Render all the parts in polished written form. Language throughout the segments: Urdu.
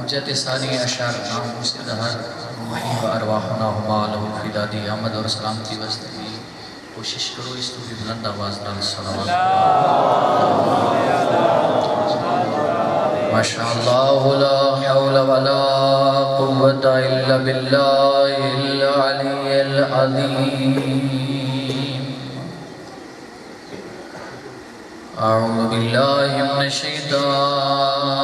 حجت ثانی اشار نام سے دہر روحی و ارواحنا ہما لہو فدادی احمد اور سلام کی وسطی کوشش کرو اس تو بھی بلند آواز نال صلوات ماشاءاللہ لا حول ولا قوة الا باللہ العلی العظیم اعوذ باللہ من الشیطان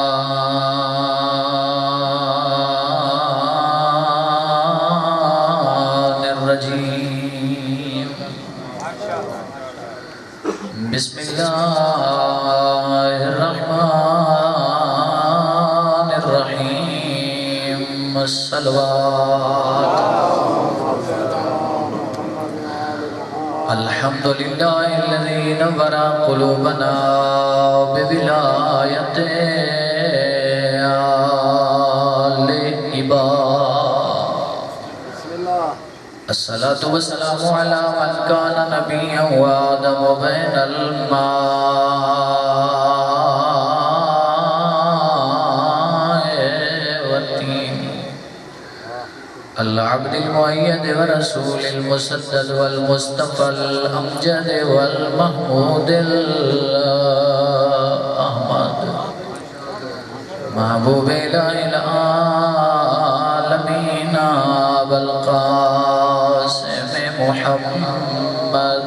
الرجیم بسم اللہ الرحمن الرحیم الصلوات الحمدللہ الذی نور قلوبنا بولایت آل عباد الصلاة والسلام علی من کان نبیا وآدم بین الماء والتین العبد المؤید ورسول المسدد والمصطفى الامجد والمحمود الاحمد محبوب الہ العالمین بالقاسم محمد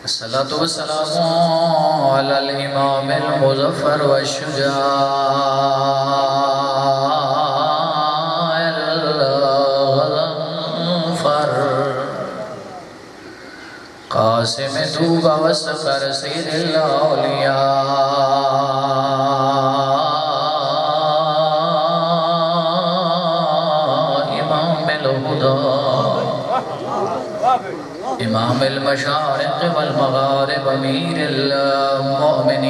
الصلاة والسلام على الإمام المظفر والشجاع الغفر قاسم توبة والسفر سيد الأولياء إمام الهدى امام المشارق والمغارب امیر المؤمنین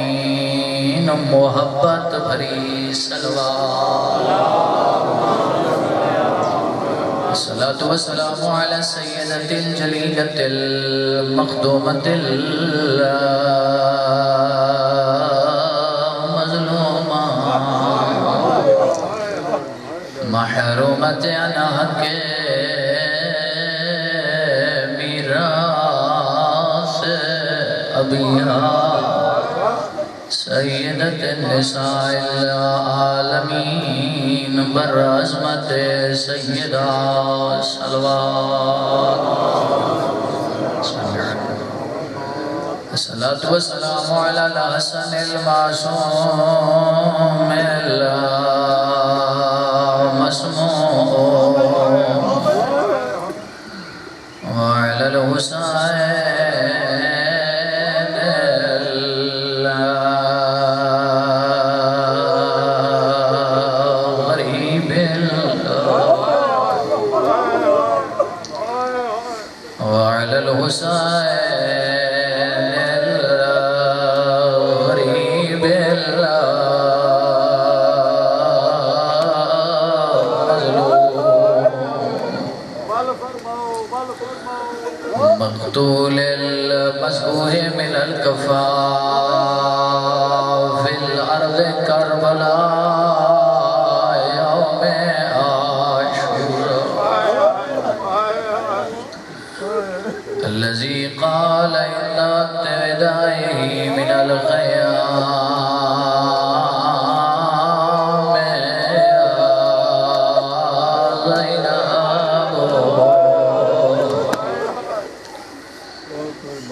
محبت بھری صلوات الصلاة والسلام على سیدت الجلیلت المخدومت المظلومہ محرومت انہا کے سیدت النساء العالمین برعظمت سیدہ صلوات الصلاة والسلام على الحسن المعصوم المسموم وعلى الحسين الغريب المظلوم مقتول المسبوح من الكفاف في الأرض كربلاء يوم الذي قال إن ابتدائه من الخيام يا زينب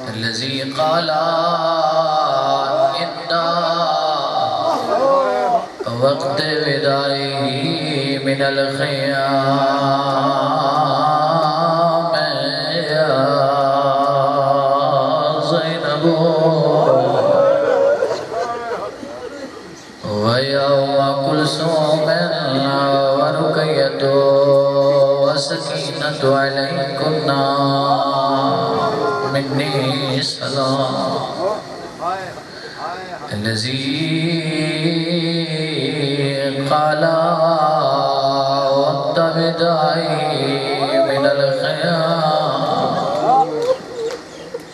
الذي قال إن وقت ودائه من الخيام ويوم كلثوم ورقية وسكينة عليكن مني سلام الذي قال والتبدعي من الخيام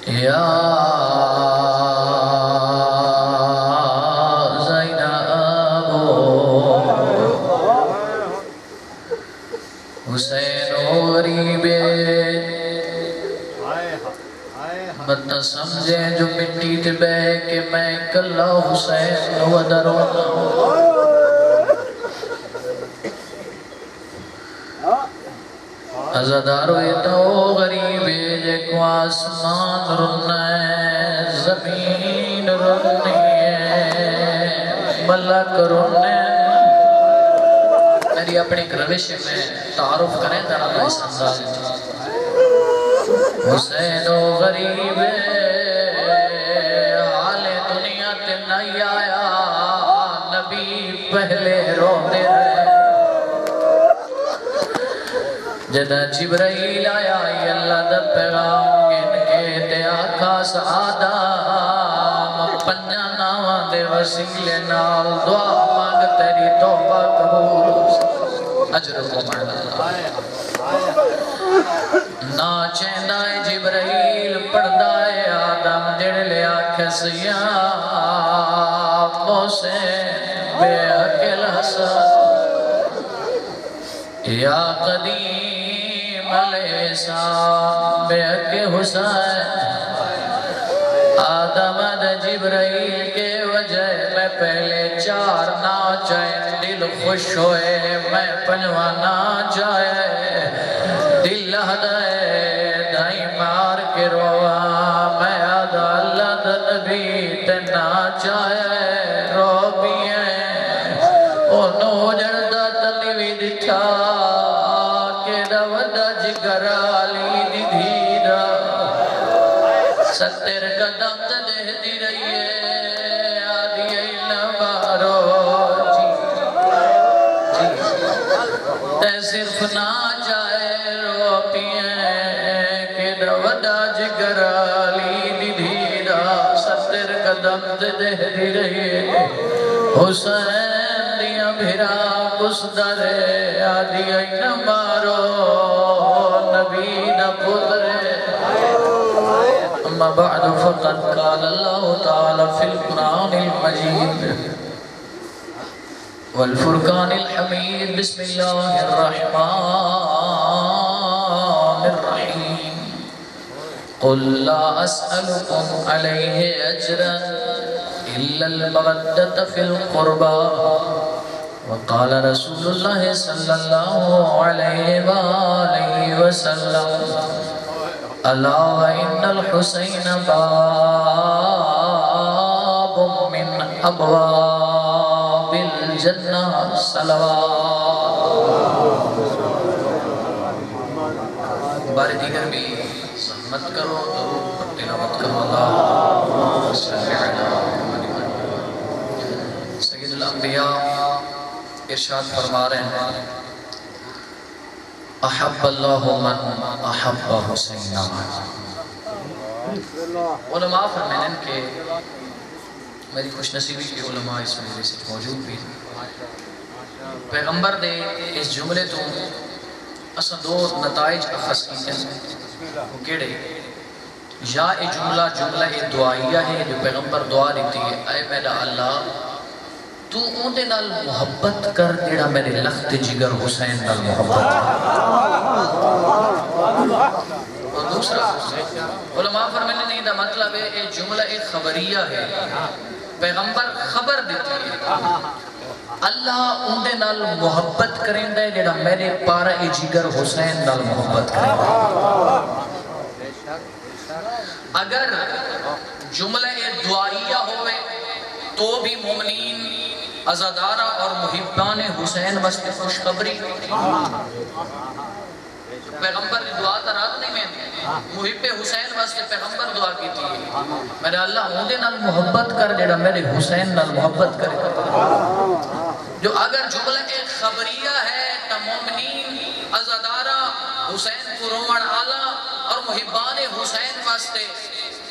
يا بندہ سمجھے جو مٹی تے بے کہ میں کلا حسین ودہ رونا عزادارو اتو غریب جے کو آسمان رنا ہے زمین رنی ہے ملک رنے میری اپنی روش میں تعارف کریں در اللہ اس انداز حسین و غریب حال دنیا تے نہیں آیا نبی پہلے رو دے رہے جدہ جبرائیل آیا یہ اللہ دا پیغام ان کے تے آقا آدم پنجا ناوان دے وسیلے نال دعا مانگ تیری توبہ قبول اجرکم علی اللہ نا چیندائے جبرائیل پڑھدائے آدم جڑ لے آکھس یا حسین بے اکل حسن یا قدیم علیہ السلام بے اکل حسین آدم دا جبرائیل کے وجہ میں پہلے چار نا چاہیں دل خوش ہوئے میں پنجوانا چاہے دل لہدائے دائی مار کے روا میں آدھا اللہ دا نبی تنا چاہے رو بھی ہیں انہوں جردہ تنوی دکھا کہ دا وڈا جگر آلی دی دھیرا ستر قدم دے دی رہی ہے آدھی علمارو جی تے صرف نہ جائے رو پیئیں کہ دا وڈا جگر آلی دی دھیرا ستر قدم دے دی رہی ہے حسین دیا بھرا کس درے آدھی علمارو نبی دا پدرے اما بعد فقد قال اللہ تعالی فی القرآن المجید والفرقان الحمید بسم اللہ الرحمن الرحیم قل لا اسألكم علیہ اجرا الا المودة فی القربى وقال رسول اللہ صلی اللہ علیہ وآلہ وسلم الا وان الحسین باب من ابواب الجنہ صلوات بار دیگر بھی زحمت کرو درود تلاوت کرو اللہ صلی علی محمد سید الانبیاء ارشاد فرما رہے ہیں احب اللہ من احب حسین علماء فرمائن کہ میری خوش نصیبی کے علماء اس مجلس سے موجود بھی پیغمبر دے اس جملے تو اصلا دو نتائج اخذ کی ہیں وہ کیڑے یا یہ جملہ دعائیہ ہے جو پیغمبر دعا دیتی ہے اے میرا اللہ تو اون دے نال محبت کر جڑا میرے لخت جگر حسین نال محبت اور دوسرا علماء فرمانے نہیں دا مطلب ہے یہ جملہ ایک خبریہ ہے پیغمبر خبر دیتی ہے اللہ اون دے نال محبت کریں دے جڑا میرے پارا جگر حسین نال محبت کریں دے اگر جملہ دعائیہ ہوئے تو بھی مومنین عزادارہ اور محبان حسین وسط خوشخبری پیغمبر دعا ترات نہیں میں محب حسین وسط پیغمبر دعا کی تھی میرے اللہ ہوندے نال محبت کر جڑا میرے حسین نال محبت کرے جو اگر جملہ ایک خبریہ ہے تا مومنین عزادارہ حسین کو روان آلہ اور محبان حسین واسطے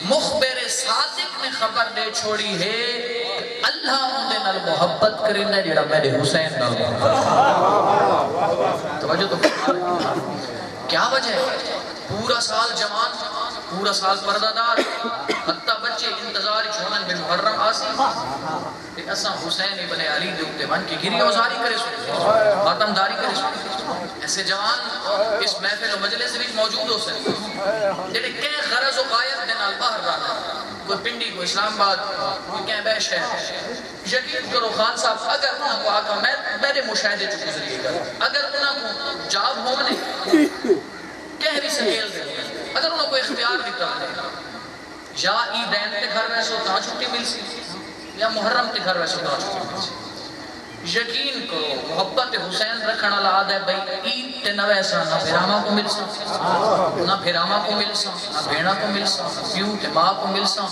مخبر صادق نے خبر دے چھوڑی ہے اللہ اندے نال محبت کرنے جڑا میرے حسین نال محبت توجہ تو کیا وجہ ہے پورا سال جوان پورا سال پردہ دار حتی بچے انتظار چھوڑن بے محرم آسی کہ اساں حسین ابن علی دے اکتے بن کی گری اوزاری کرے سو خاتم داری کرے سو ایسے جوان اس محفل و مجلس بھی موجود ہو سکتے جڑے کئی غرض و غایت دے نال کوئی پنڈی کو اسلام آباد کوئی کہیں بیش ہے یقین کرو خان صاحب اگر انہوں کو آقا میرے مشاہدے چو گزریے گا اگر انہوں کو جاب ہونے کہہ بھی سکیل دے اگر انہوں کو اختیار دیتا ہے یا عیدین تے گھر ویسو تا چھٹی مل سی یا محرم تے گھر ویسو تا چھٹی مل سی یقین کرو محبت حسین رکھنا لاد ہے بھئی عید تے نہ ویسا نہ پھراما کو مل سا نہ پھراما کو مل سا نہ بھیڑا کو مل سا پیوں تے ماں کو مل سا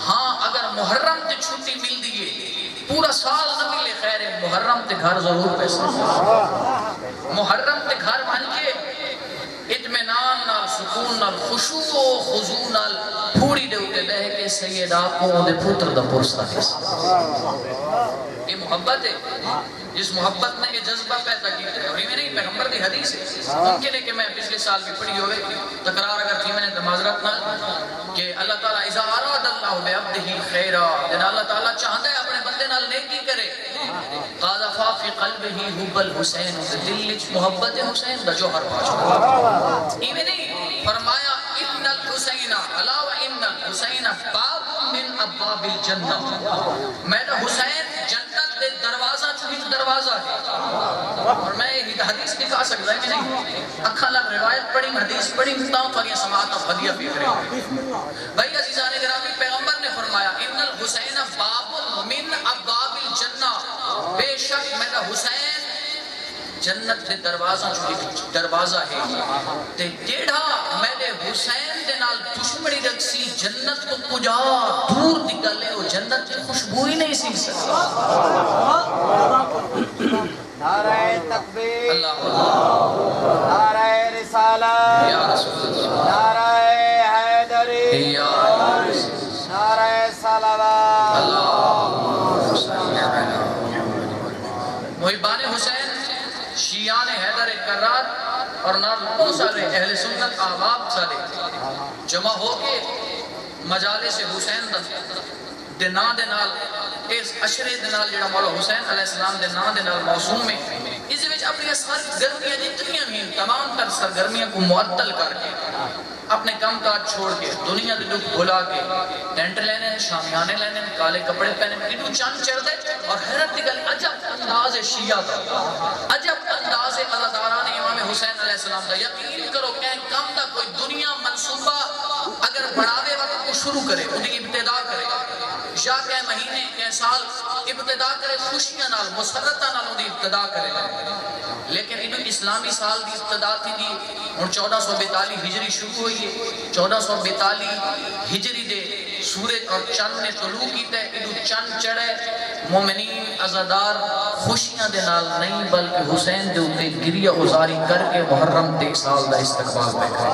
ہاں اگر محرم تے چھٹی مل دیئے پورا سال نہ ملے خیر محرم تے گھر ضرور پیسا محرم تے گھر بن کے اطمینان نال سکون نال خشوع و خضوع نال پھوڑی دے ہوتے بہ کے سید آپ کو دے پتر دا پرسا دیسا یہ محبت ہے جس محبت نے یہ جذبہ پیدا کیا ہے اور یہ نہیں پیغمبر دی حدیث ہے ممکن ہے کہ میں پچھلے سال بھی پڑھی ہوئے تقرار اگر تھی میں نے معذرت نہ کہ اللہ تعالیٰ اذا اراد اللہ بعبدہ خیرا جن اللہ تعالیٰ چاہتا ہے اپنے بندے نال نیکی کرے قاذفا فی قلبہ حب الحسین دل وچ محبت حسین دا جوہر پاچا یہ نہیں فرمایا ان الحسین الا وان الحسین باب من ابواب الجنہ میرا حسین جنت دے دروازہ چوہی دروازہ ہے اور میں یہ حدیث دکھا سکتا ہے کہ نہیں اکھا لگ روایت پڑھی حدیث پڑھی مطاؤں تو یہ سماعت فدیہ بھی کرے بھائی عزیزان گرامی پیغمبر نے فرمایا ان الحسین باب من ابواب الجنہ بے شک میرا حسین جنت دے دروازہ چوہی دروازہ ہے تے جیڑا میرے حسین دے نال دشمنی رکسی جنت کو کجا دور نکلے وہ جنت کی خوشبو ہی نہیں سی سکتا نعرہ تکبیر اللہ نعرہ رسالت یا رسول اللہ نعرہ حیدری یا رسول اللہ نعرہ صلوات اللہ محبان حسین شیعان حیدر کرات اور نارکوں سارے اہل سنت آباب سارے جمع ہو کے مجالس حسین دنا دنال اس عشرے دنال جڑا مولا حسین علیہ السلام دنا دنال موسوم میں اس وچ اپنی ساری گرمیاں جتنیاں ہیں تمام تر سرگرمیاں کو معطل کر کے اپنے کام کاج چھوڑ کے دنیا دے دکھ بھلا کے ٹینٹ لینے شامیانے لینے کالے کپڑے پہنے انہوں چاند چڑھ دے اور حیرت دی گل عجب انداز شیعہ دا عجب انداز عزاداران امام حسین علیہ السلام دا یقین کرو کہ کم دا کوئی دنیا منصوبہ اگر بڑھاوے وقت کو شروع کرے انہیں ابتدا کرے یا کہ مہینے کہ سال ابتدا کرے خوشیاں نال مسرتہ نال انہیں ابتدا کرے لیکن انہوں اسلامی سال دی ابتدا تھی دی اور 1442 ہجری شروع ہوئی ہے 1442 ہجری دے سورج اور چند نے طلوع کیتا ہے انہوں چند چڑھے مومنین عزادار خوشیاں دے نال نہیں بلکہ حسین دے ہوتے گریہ ازاری کر کے محرم دے سال دا استقبال میں کرے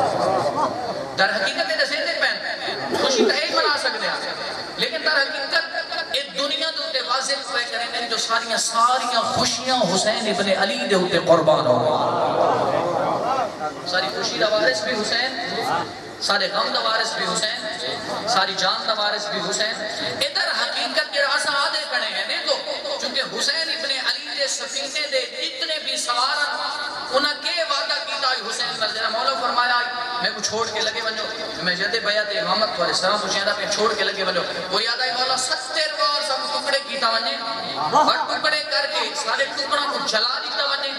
در حقیقت دے سیدے پہن خوشی تا ایک بنا سکتے ہیں لیکن در حقیقت ایک دنیا دے ہوتے واضح پہ کریں جو ساریاں خوشیاں حسین ابن علی دے ہوتے قربان ہو گئے ساری خوشی دا وارث بھی حسین سارے غم دا وارث بھی حسین ساری جان دا وارث بھی حسین ادھر حقیقت کے راسا آدھے کھڑے ہیں دیکھو چونکہ حسین ابن علی دے سفینے دے اتنے بھی سوارن انہاں کے وعدہ کیتا ہے حسین ملجنہ مولا فرمایا میں کو چھوڑ کے لگے بنو میں جد بیعت امامت کو علیہ السلام پوچھیں پہ چھوڑ کے لگے بنو وہ یاد آئی مولا 70 بار سب ٹکڑے کیتا ونجے اور ٹکڑے کر کے سارے ٹکڑوں کو جلا دیتا ونجے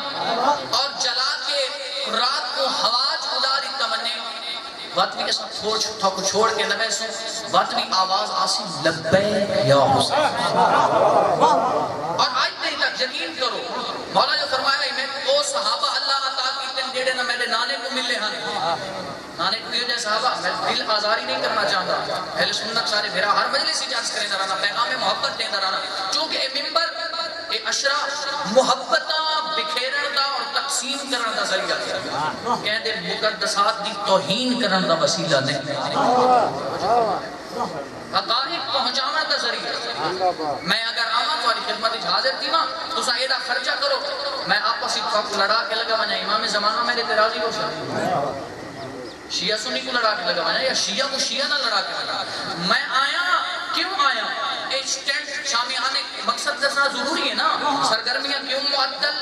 اور جلا کے رات کو ہواج ادا دیتا ونجے واتوی کے ساتھ چھوڑ کے نبی سو واتوی آواز آسی لبیک یا حسین اور آج دیر تک یقین کرو مولا جو فرمایا میں وہ صحابہ اللہ عطا کیتے ہیں جیڑے نہ میرے نانے کو ملے ہیں نانے کو یہ جائے صحابہ میں دل آزاری نہیں کرنا چاہتا اہل سنت سارے بھیرا ہر مجلس اجاز کریں درانا پیغام محبت دیں درانا چونکہ اے ممبر اے اشرا محبتہ بکھیرن دا اور تقسیم کرن دا ذریعہ تھا کہہ دے مقدسات دی توہین کرن دا وسیلہ نہیں حقائق پہنچانا دا ذریعہ میں اگر آمد والی خدمت حاضر تھی نا تو سایدہ خرچہ کرو میں آپس اتفاق لڑا کے لگا مجھے امام زمانہ میرے تراضی ہو سکتا شیعہ سنی کو لڑا کے لگا مجھے یا شیعہ کو شیعہ نہ لڑا کے لگا میں آیا کیوں آیا ایسٹینٹ شامی آنے مقصد دسنا ضروری ہے نا سرگرمیاں کیوں معطل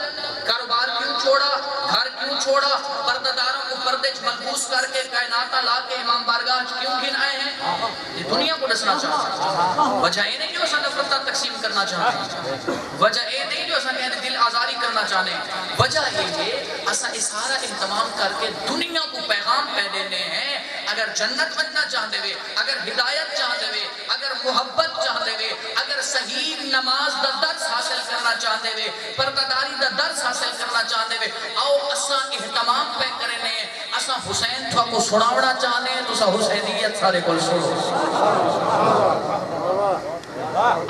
کاروبار کیوں چھوڑا گھر کیوں چھوڑا پردہ داروں کو پردے ملبوس کر کے کائناتہ لا کے امام بارگاہ کیوں گھن آئے ہیں یہ دنیا کو دسنا چاہتے ہیں. وجہ یہ نہیں جو اسا نفرتہ تقسیم کرنا چاہتے ہیں. وجہ یہ نہیں جو اسا کہتے دل آزاری کرنا چاہتے ہیں. وجہ یہ ہے اسا سارا اہتمام کر کے دنیا کو پیغام پہ دینے ہیں. اگر جنت بننا چاہتے ہوئے، اگر ہدایت چاہتے ہوئے، اگر محبت چاہتے ہوئے، اگر صحیح نماز دا درس حاصل کرنا چاہتے ہوئے، پرداداری دا درس حاصل کرنا چاہتے ہوئے، آؤ اسا اہتمام پہ کرنے ہیں. اسا حسین تھا کو سناوڑا چاہنے ہیں تو اسا حسینیت سارے کو سنو.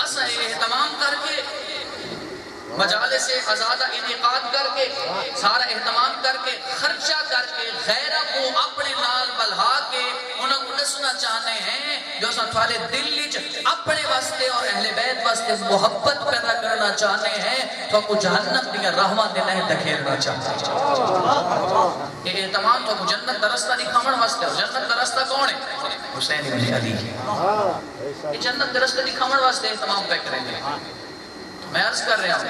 اسا اہتمام کر کے مجالس سے آزادہ انعقاد کر کے سارا اہتمام کر کے خرچہ کر کے غیرہ کو اپنے نال بلہا کے انہوں کو نسنا چاہنے ہیں جو سا تھوالے دل لیچ اپنے واسطے اور اہل بیت واسطے محبت پیدا کرنا چاہنے ہیں تو کو جہنم دیا رحمت دلہ دکھیرنا چاہتے ہیں. یہ اہتمام تو جنت درستہ دکھاؤن واسطے اور جنت درستہ کون ہے؟ حسین ابن علی. یہ جنت درستہ دکھاؤن واسطے اہتمام پہ کریں گے. میں عرض کر رہا ہوں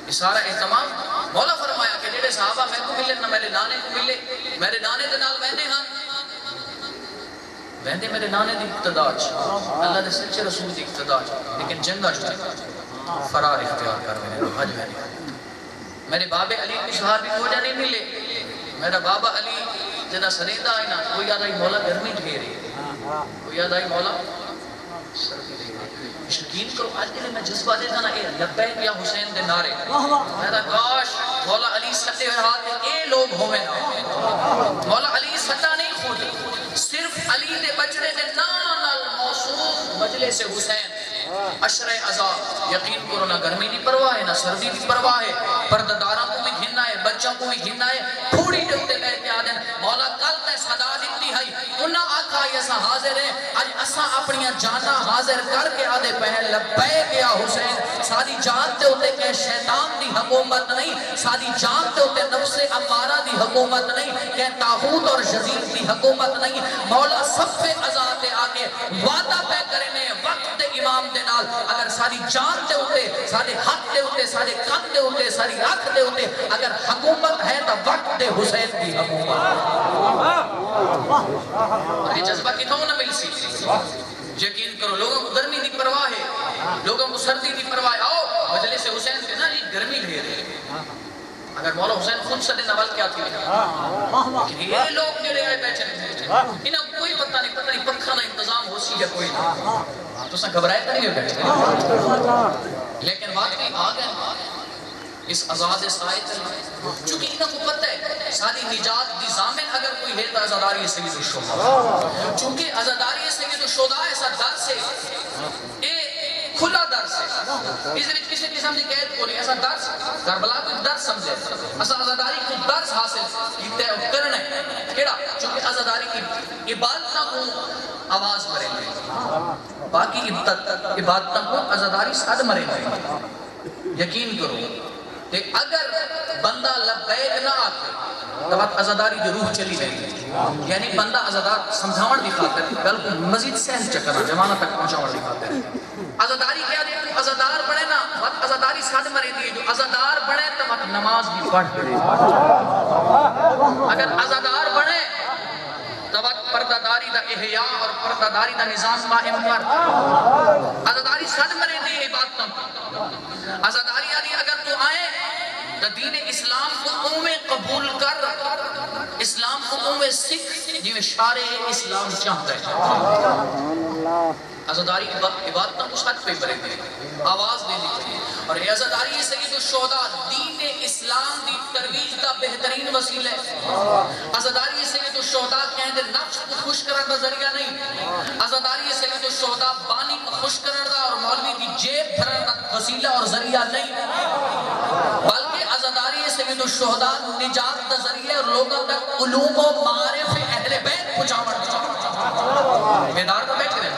یہ سارا اہتمام مولا فرمایا کہ جیڑے صحابہ میں کو ملے نہ میرے نانے کو ملے. میرے نانے دے نال ویندے ہاں ویندے میرے نانے دی اقتداج اللہ دے سچے رسول دی اقتداج لیکن جنگا جو فرار اختیار کر میں حج میں میرے بابے علی کی صحابی کو جا نہیں ملے. میرا بابا علی جنہ سریدہ آئی نا کوئی یاد آئی مولا گرمی ڈھیرے کوئی یاد آئی مولا سردی ڈھیرے. یقین کرو آج دلے میں جذبہ دے تھا نا اے لبیک یا حسین دے نعرے میرا کاش مولا علی ستے ہوئے ہاتھ اے لوگ ہوئے نا. مولا علی ستا نہیں خود صرف علی دے بچڑے دے نان الموصوف مجلس حسین عشر ازا. یقین کرو نہ گرمی دی پرواہ ہے نہ سردی دی پرواہ ہے. پردداراں کو بھی گھننا ہے بچوں کو بھی گھننا ہے. تھوڑی جلتے بیٹھ کے آدھیں مولا کل تے صدا دیتی ہے انہاں آکھا ایسا حاضر ہے آج اساں اپنی جانا حاضر کر کے آدھے پہن لبیک یا حسین. ساری جان تے ہوتے کہ شیطان دی حکومت نہیں ساری جان تے ہوتے نفس امارہ دی حکومت نہیں کہ طاغوت اور یزید دی حکومت نہیں. مولا سب سے ازاد آگے وعدہ پہ کرنے وقت امام دے نال اگر ساری جان دے ہوتے سارے حق دے ہوتے سارے کن دے ہوتے ساری آنکھ دے ہوتے اگر حکومت ہے تو وقت دے حسین دی حکومت. یہ جذبہ کتوں نہ مل سی. یقین کرو لوگوں کو گرمی دی پرواہ ہے لوگوں کو سردی دی پرواہ ہے. آؤ مجلس حسین کے نا یہ گرمی ڈھیر ہے. اگر مولا حسین خود صدی نوال کیا تھی لیکن یہ لوگ جڑے آئے بیٹھے انہیں کوئی پتہ نہیں پنکھا نہ انتظام ہو سی ہے کوئی نہیں تو سن گھبرائے کر نہیں ہوئے بیٹھے. لیکن واقعی آگئے اس آزاد سائے چونکہ انہوں کو پتہ ہے ساری نجات دی زامن اگر کوئی ہے تو ازاداری سید الشہداء. چونکہ ازاداری سید الشہداء ایسا درس ہے کھلا درس ہے. اس وچ کسی قسم کی قید کو نہیں. ایسا درس کربلا کو درس سمجھے ایسا ازاداری کو درس حاصل کیتے ہیں کرنا ہے کیڑا چونکہ ازاداری کی عبادتہ کو آواز مرے گے باقی عبادتہ کو ازاداری ساتھ مرے گے. یقین کرو کہ اگر بندہ لبیک نہ آتے تو بات ازاداری جو روح چلی گئی یعنی بندہ ازادار سمجھاوڑ دی خاطر بلکہ مزید سہن چکرنا جمانہ تک پہنچاوڑ دی خاطر. ازاداری کیا دے تو ازادار بڑھے نا بات ازاداری ساتھ مرے دی جو ازادار بڑھے تو بات نماز بھی پڑھ کرے. اگر ازادار بڑھے تو بات پرداداری دا احیاء اور پرداداری دا نظام قائم کر. ازاداری ساتھ مرے دی عبادتوں ازاداری آدھی اگر تو آئے تو دین اسلام کو اومیں قبول کر اسلام کو اومیں سکھ جی میں شارع اسلام چاہتا ہے. ازاداری عبادتوں کو ساتھ پہ برے گئے آواز دے دی اور یہ ازاداری سید الشہداء دین اسلام دی ترویج دا بہترین وسیلہ ہے. ازاداری سید الشہداء کہنے نفس کو خوش کرنے دا ذریعہ نہیں. ازاداری سید الشہداء بانی کو خوش کرنے دا اور مولوی کی جیب بھرنے دا وسیلہ اور ذریعہ نہیں بلکہ ازاداری سید الشہداء نجات دا ذریعہ اور لوگوں تک علوم و معارف اہل بیت پہنچاوڑ بیدار کو بیٹھ رہے.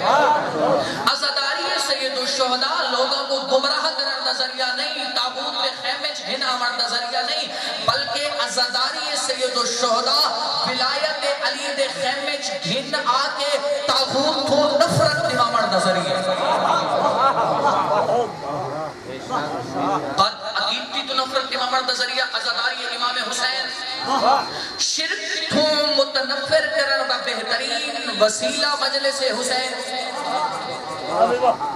ازاداری سید الشہداء لوگوں کو گمراہ کرنے دا ذریعہ نہیں تابوت پہ خیمے جھنا آمد دا ذریعہ نہیں بلکہ ازاداری سید الشہداء ولایت علی دے خیمے جھن آکے تابوت کو نفرت دے آمد دا ذریعہ. قد عقیدتی تو نفرت دے آمد دا ذریعہ ازاداری امام حسین. شرک تو متنفر کرنے دا بہترین وسیلہ مجلس حسین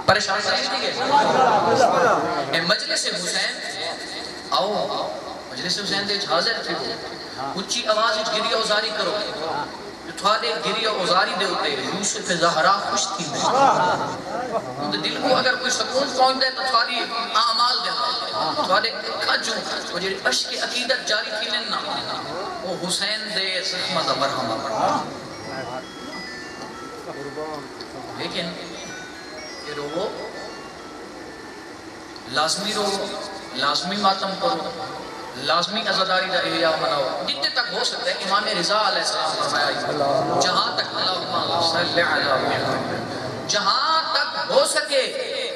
پریشان کریں گے مجلس حسین آؤ مجلس حسین دے حاضر تھے اچھی آواز گریہ اوزاری کرو تھوڑے گریہ اوزاری دے ہوتے یوسف زہرا خوش تھی میں دل کو اگر کوئی سکون پہنچ دے تو تھوڑی اعمال دے تھوڑے کھجوں وہ جو عشق عقیدت جاری تھی لینا وہ حسین دے زخمہ دا مرحمہ پڑھا لیکن یہ رو لازمی ماتم کرو لازمی عزاداری دا احیاء مناؤ جتنے تک ہو سکتا ہے امام رضا علیہ السلام فرمایا جہاں تک اللہم صلی علی محمد جہاں تک ہو سکے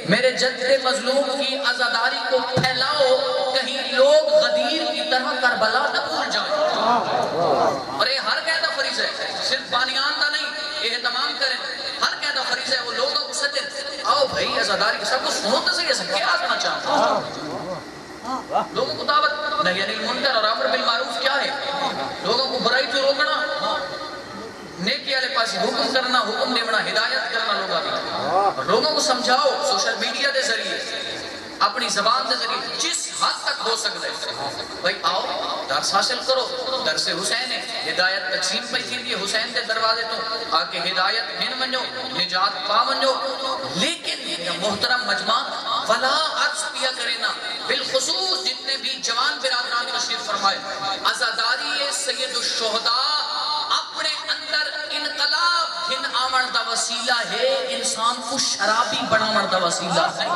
میرے جد مظلوم کی عزاداری کو پھیلاؤ کہیں لوگ غدیر کی طرح کربلا نہ بھول جائیں اور یہ ہر قیدہ فریض ہے صرف بانیان دا نہیں اہتمام کریں ہر قیدہ فریض ہے وہ لوگوں کو سجن آؤ بھائی عزاداری کے سب کو سنو تو صحیح ہے کیا آسنا چاہتا لوگوں کو دعوت نہی عن المنکر اور امر بالمعروف کیا ہے لوگوں کو برائی تو روکنا نیکی والے پاس حکم کرنا حکم دینا ہدایت کرنا لوگوں کو سمجھاؤ سوشل میڈیا دے ذریعے اپنی زبان دے ذریعے جس حد تک ہو سکتا ہے بھائی آؤ درس حاصل کرو درس حسین ہے ہدایت تقسیم پہ کی دیئے حسین دے دروازے تو آکے ہدایت ہن منجو نجات پا منجو لیکن محترم مجمع ولا عرض پیا کرینا بالخصوص جتنے بھی جوان برادران تشریف فرمائے عزاداری سید الشہداء اپنے اندر انقلاب ہن آمن دا وسیلہ ہے انسان کو شرابی بنامن دا وسیلہ ہے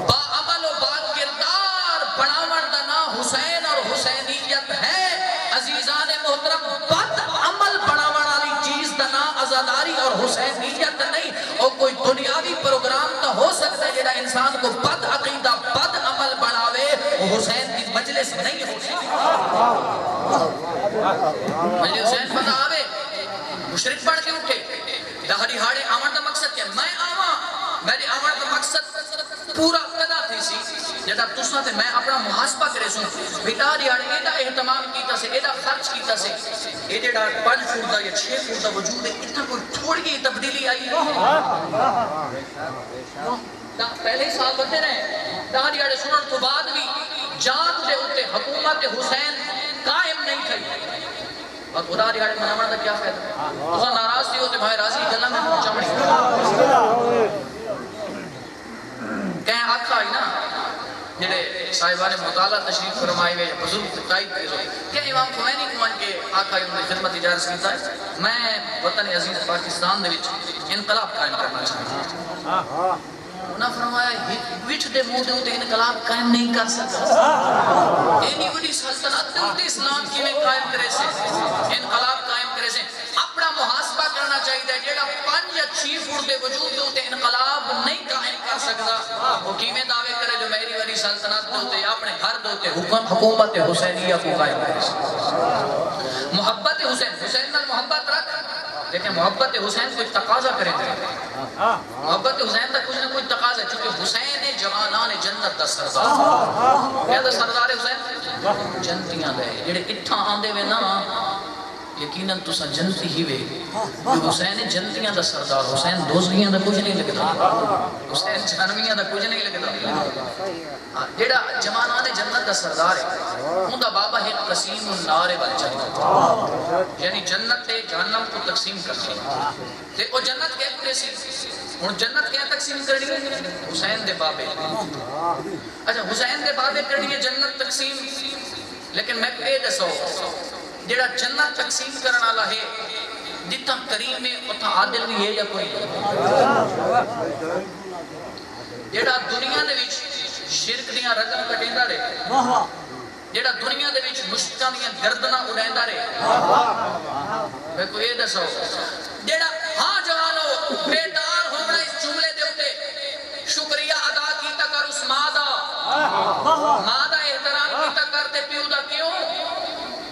با عمل و با کردار بنامن دا نا حسین اور حسینیت ہے عزیزان محترم بد عمل بنامن والی چیز دا نا عزاداری اور حسینیت نہیں اور کوئی دنیاوی پروگرام تو ہو سکتا ہے جیڑا انسان کو بد عقیدہ بد عمل بناوے وہ حسین کی مجلس نہیں ہو سکتی مجھے حسین پتہ آوے مشرک پڑھ کے اٹھے دہری ہاڑے آمن دا مقصد کیا میں آواں میرے آمن دا مقصد پورا قدہ تھی سی جدا تسا تے میں اپنا محاسبہ کرے سوں دہری ہاڑے ایدہ احتمام کیتا سے ایدہ خرچ کیتا سے ایدہ 5 فٹ دا یا 6 فٹ دا وجود ہے اتنا کوئی تھوڑی تبدیلی آئی پہلے ہی سال بندے رہے دہری ہاڑے سنن تو بعد بھی جان دے ہوتے حکومت حسین قائم نہیں تھی اور خدا دیہاڑے منامن دا کیا فائدہ تو ناراض تھی ہوتے بھائی راضی گلہ میں پہنچا مڑی کہیں آقا ہی نا جنہیں صاحبان مطالعہ تشریف فرمائی ہوئے بزرگ تائید کرو کیا امام خمینی کو من کے آقا ہی انہیں خدمت اجازت کیتا ہے میں وطن عزیز پاکستان دے وچ انقلاب قائم کرنا چاہتا ہوں انہاں فرمایا وچ دے موہ دے ہوتے انقلاب قائم نہیں کر سکتا اینی بڑی سلطنت دے ہوتے اسلام کی میں قائم کرے سے انقلاب قائم کرے سے اپنا محاسبہ کرنا چاہیے جیڑا 5 یا 6 فٹ دے وجود دے ہوتے انقلاب نہیں قائم کر سکتا وہ کیمیں دعوے کرے جو میری وری سلطنت دے ہوتے یا اپنے گھر دے ہوتے حکومت حسینیہ کو قائم کرے سے محبت حسین نال محبت رکھ لیکن محبت حسین کوئی تقاضا کرے دے محبت حسین تا کچھ نہ کچھ تقاضا ہے چونکہ حسین جوانان جنت دا سردار کیا دا سردار حسین جنتیاں دے جڑے اٹھا آندے وے نا یقیناً تو سا جنتی ہی وے حسین جنتیاں دا سردار حسین دوزگیاں دا کچھ نہیں لگتا حسین جہنمیاں دا کچھ نہیں لگتا جڑا جوانان جنت دا سردار ہے ان دا بابا ہے قسیم النار والجنت یعنی جنت تے جہنم کو تقسیم کرتی تے او جنت کیا کرے سی اور جنت کیا تقسیم کرنی ہے حسین دے بابے اچھا حسین دے بابے کرنی ہے جنت تقسیم لیکن میں اے دسو جڑا جنت تقسیم کرنا والا ہے جتنا کریم ہے اتنا عادل بھی ہے یا کوئی جڑا دنیا دے وچ شرک دیاں رقم کٹیندا رہے جڑا دنیا دے وچ مشرکاں دیاں گردناں اڑیندا رہے میں کو اے دسو جڑا ہاں جوانو بیدار ہونا اس جملے دے اوتے شکریہ ادا کیتا کر اس ماں دا احترام کیتا کرتے پیو دا کیوں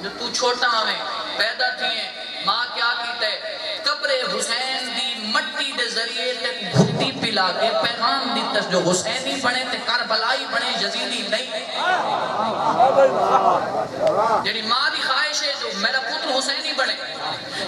جو تو چھوٹا ہمیں پیدا تھیں ماں کیا کیتا ہے قبر حسین دی مٹی دے ذریعے تے گھٹی پلا کے پیغام دیتا جو حسینی بنے تے کربلائی بنے یزیدی نہیں جیڑی ماں دی خواہش ہے جو میرا پتر حسینی بنے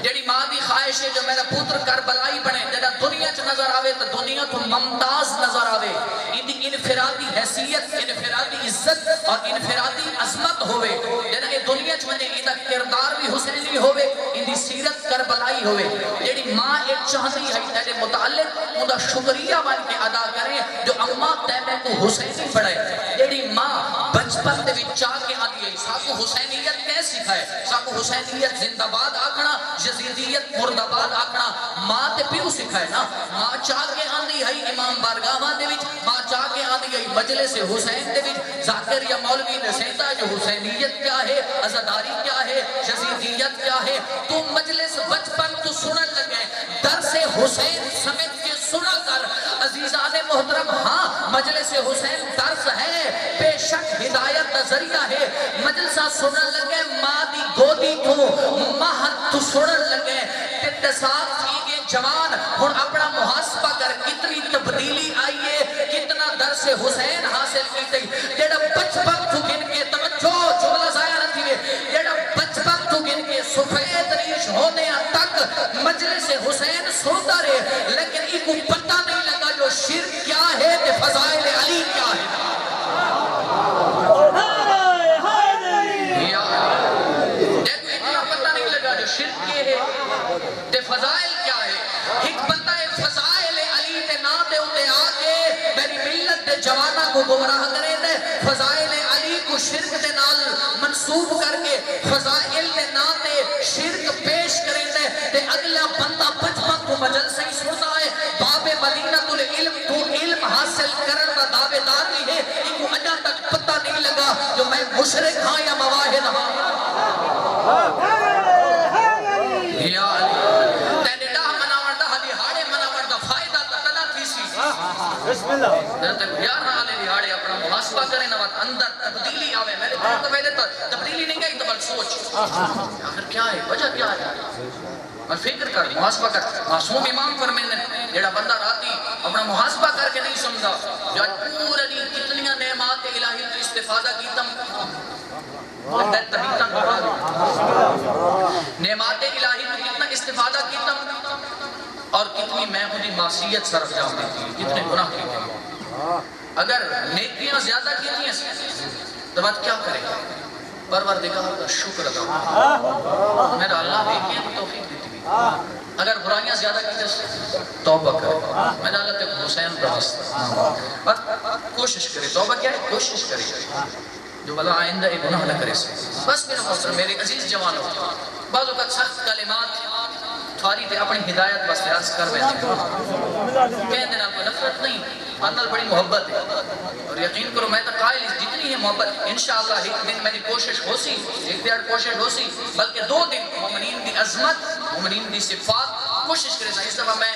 جیڑی ماں دی خواہش خواہش ہے جو میرا پوتر کربلائی بنے جڑا دنیا چ نظر آوے تو دنیا تو ممتاز نظر آوے ان دی انفرادی حیثیت انفرادی عزت اور انفرادی عظمت ہوئے جڑا یہ دنیا چ ونے ان دا کردار بھی حسینی ہوئے ان دی سیرت کربلائی ہوئے جڑی ماں ایک چاہتی ہے تیرے متعلق ان دا شکریہ بن کے ادا کریں جو اماں تیمے کو حسینی پڑھے جڑی ماں بچپن دے وچ چاہ کے آدھی ہے ساکو حسینیت کیسے سکھائے ساکو حسینیت زندہ باد آکھنا یزیدیت مرد آباد آکھنا ماں تے پیو سکھائے نا ماں چاہ کے آندھی ہے امام بارگاہ دے وچ ماں چاہ کے آندھی ہے مجلس حسین دے وچ ذاکر یا مولوی نے سیتا جو حسینیت کیا ہے عزاداری کیا ہے یزیدیت کیا ہے تو مجلس بچپن تو سنن لگے درس حسین سمجھ کے سنا کر عزیزان محترم ہاں مجلس حسین درس ہے بے شک ہدایت کا ذریعہ ہے مجلسہ سنن لگے ماں دی گودی تو مہد تو سنن لگے اتصاب تھی گے جوان ہن اپنا محاسبہ کر کتنی تبدیلی آئیے کتنا درس حسین حاصل کیتے جیڑا بچپن تو گن کے توجہ جملہ ضائع نہ تھی جیڑا بچپن تو گن کے سفید ریش ہونے تک مجلس حسین سنتا رہے لیکن ایک کو پتہ نہیں لگا جو شرک کیا ہے تے فضائل علی کیا ہے دیکھو اتنا پتہ نہیں لگا جو شرک کیا ہے تے فضائل کیا ہے ایک بندہ فضائل علی تے نا دے اتے آگے میری ملت دے جوانا کو گمراہ کرے دے فضائل علی کو شرک دے نال منصوب کر کے فضائل دے نا دے شرک پیش کرے دے تے اگلا بندہ بچپن کو مجلسہ ہی سنتا ہے باب مدینہ العلم تو علم حاصل کرن کا دعوے دار بھی ہے ان کو اجا تک پتہ نہیں لگا جو میں مشرک ہاں یا مواحد ہاں یا علی تینے ڈاہ مناور دا حدی ہاڑے مناور دا فائدہ تتنا تھی سی بسم اللہ تک بیار نہ آلے دیہاڑے اپنا محاسبہ کریں نوات اندر تبدیلی آوے میں نے تو پہلے تبدیلی نہیں گئی تو بل سوچ آخر کیا ہے وجہ کیا ہے اور فکر کر محاسبہ کر معصوم امام فرمینے جیڑا بندہ راتی اپنا محاسبہ کر کے نہیں سمجھا جو آج پورا دی کتنیاں نعمات الہی تو استفادہ کیتم نعمات الہی تو کتنا استفادہ کیتم اور کتنی میں خودی معصیت سر جام دیتی کتنے گناہ کیتے اگر نیکیاں زیادہ کیتی ہیں تو بات کیا کرے پروردگار کا شکر ادا میرا اللہ دیکھیں تو توفیق دیتی بھی اگر برائیاں زیادہ کیتے توبہ کرے میرا اللہ تے حسین راست اور کوشش کرے توبہ کیا ہے کوشش کرے جو بلا آئندہ ایک گناہ نہ کرے سے بس میرا محترم میرے عزیز جوانوں بعض اوقات سخت کلمات تھواری تے اپنی ہدایت بس عرض کر بیٹھے کہہ دینا کوئی نفرت نہیں اندر بڑی محبت ہے اور یقین کرو میں تو قائل جتنی ہے محبت انشاءاللہ ایک دن میری کوشش ہو سی ایک دیڑھ کوشش ہو سی بلکہ 2 دن مومنین دی عظمت مومنین دی صفات کوشش کرے اس دفعہ میں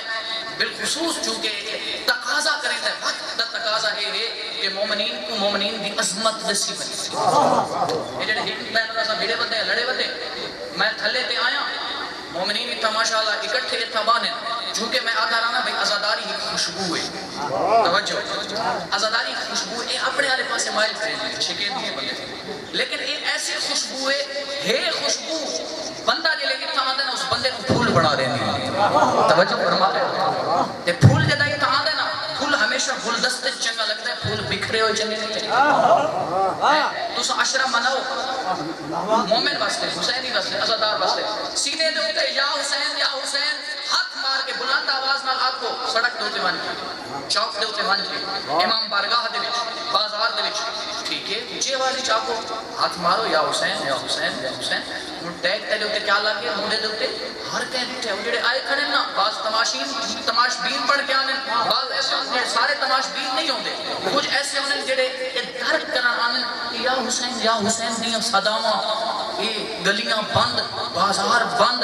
بالخصوص چونکہ تقاضا کریں تھے وقت دا تقاضا ہے کہ مومنین کو مومنین دی عظمت دسی بنی یہ جڑے میں نے کہا بھیڑے بندے لڑے بندے میں تھلے تے آیا مومنین اتھا ماشاءاللہ اکٹھے اتھا بانے چونکہ میں آدھا رہا بھئی عزاداری ہی خوشبو ہے توجہ عزاداری خوشبو ہے اپنے آلے پاسے مائل کریں چھکے دیئے بندے لیکن ایک ایسی خوشبو ہے خوشبو بندہ جلے اتھا آدھے نا اس بندے کو پھول بڑھا دیں دی توجہ فرما رہے تے پھول جدہ اتھا آدھے نا پھول ہمیشہ گلدستے چنگا لگتا ہے پھول بکھرے ہوئے چنگے نہیں لگتے تو سا عشرہ مناؤ مومن واسطے حسینی واسطے عزادار واسطے سینے دے ہوتے یا حسین ہاتھ مار کے بلند آواز نال آپ کو سڑک دے ہوتے مان کی چوک دے ہوتے مان کی امام بارگاہ دے وچ بازار دے وچ ٹھیک ہے اونچی آواز وچ آپ کو ہاتھ مارو یا حسین یا حسین یا حسین ہن ٹیگ تے ہوتے کیا لگے منہ دے ہوتے ہر کہیں تے جڑے آئے کھڑے نا بعض تماش بین پڑھ کے آنے بعض ایسے ہوندے سارے تماش بین نہیں ہوندے کچھ ایسے ہوندے جڑے درد کرن آنے یا حسین دیاں صداواں یہ گلیاں بند بازار بند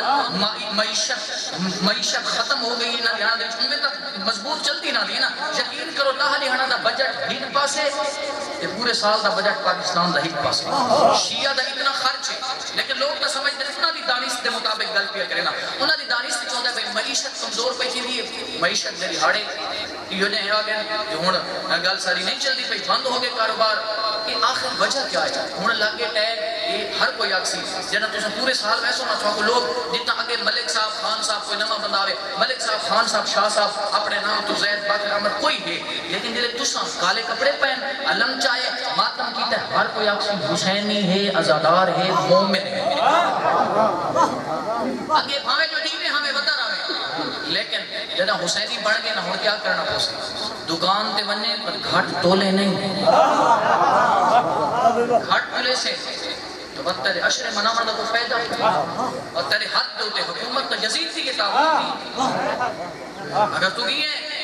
معیشت ختم ہو گئی نا یہاں دے ان میں تک مضبوط چلتی نہ دی نا یقین کرو تاہلی ہانا دا بجٹ ایک پاسے یہ پورے سال دا بجٹ پاکستان دا ایک پاسے شیعہ دا اتنا خرچ ہے لیکن لوگ نہ سمجھتے اتنا دی دانست دے مطابق گل پیا کرے نا انہاں دی دانست دی چاہتا ہے بھئی معیشت کمزور پہ کی بھی معیشت دے ہاڑے یہ نے آ گئے جو ہن گل ساری نہیں چلتی پئی بند ہو گئے کاروبار یہ آخر وجہ کیا ہے ہن لگے ٹیگ یہ ہر کوئی آکسی جنہاں تو پورے سال ویسو نہ چھوکو لوگ جتنا اگے ملک صاحب خان صاحب کوئی نمہ بندہ آوے ملک صاحب خان صاحب شاہ صاحب اپنے نام تو زید باقر احمد کوئی ہے لیکن جلے تساں کالے کپڑے پہن علم چاہے ماتم کیتا ہے ہر کوئی آکسی حسینی ہے عزادار ہے مومن ہے اگے بھاوے جو دیوے ہمیں وطن آوے لیکن جدہ حسینی بڑھ گئے نہ ہوں کیا کرنا پوسی دکان تے بننے پر گھٹ تولے نہیں گھٹ تولے سے تو بات تیرے عشر منامردہ کو فیدہ اور تیرے حد دوتے حکومت کا یزید تھی یہ تعاون تھی اگر تو بھی ہے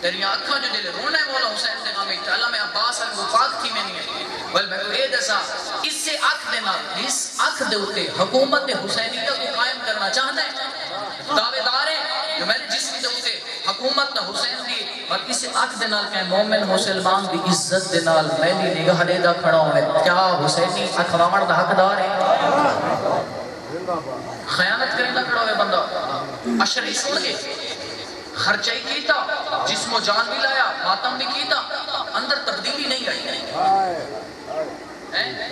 تیری آنکھاں جو دلے رونا ہے مولا حسین دے نامی اللہ میں عباس المفاق تھی میں نہیں ہے بل میں کو اے دسا اس سے آنکھ دینا اس آنکھ دے ہوتے حکومت حسینیہ کو قائم کرنا چاہتا ہے دعوے دار ہیں جو میں نے جس بھی دے ہوتے حکومت نہ حسین دی اور کسی آنکھ دے نال کہیں مومن مسلمان دی عزت دے نال میلی نگاہ دے دا کھڑا ہوئے کیا حسینی اکھوامر دا حق دار ہے خیانت کریں دا کھڑا ہوئے بندہ عشری سن گئے خرچائی کیتا جسم و جان بھی لایا ماتم بھی کیتا اندر تبدیلی نہیں آئی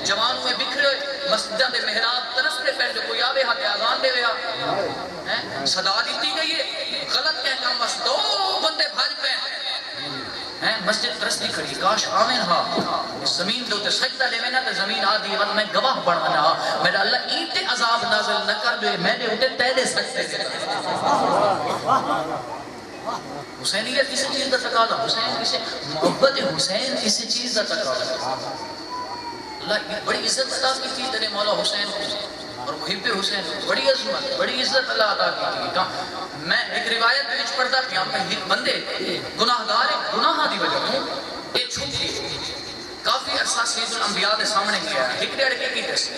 جوان ہوئے بکھرے ہوئے مسجدہ دے محراب طرف دے پہن جو کوئی آوے ہاتھ آزان دے ویا صدا دیتی گئی ہے غلط کہہ کام بس دو بندے بھاج پہن مسجد ترس دی کھڑی کاش آمین ہاں زمین دوتے سجدہ لے میں نا تے زمین آدھی وقت میں گواہ بڑھانا میرا اللہ ایتے عذاب نازل نہ کر جو میں نے اٹھے تیرے سجدے دے حسینیت کسی چیز دا تقاضا حسین کسی محبت حسین کسی چیز دا تقاضا اللہ بڑی عزت عطا کی تھی تیرے مولا حسین اور محب حسین بڑی عظمت بڑی عزت اللہ عطا کی تھی میں ایک روایت میں پڑھتا کہ ہم ایک بندے گناہگار گناہ دی وجہ ہوں ایک چھوٹ کی کافی عرصہ سید الانبیاء دے سامنے گیا ایک ڈیڑھ کے کی تیس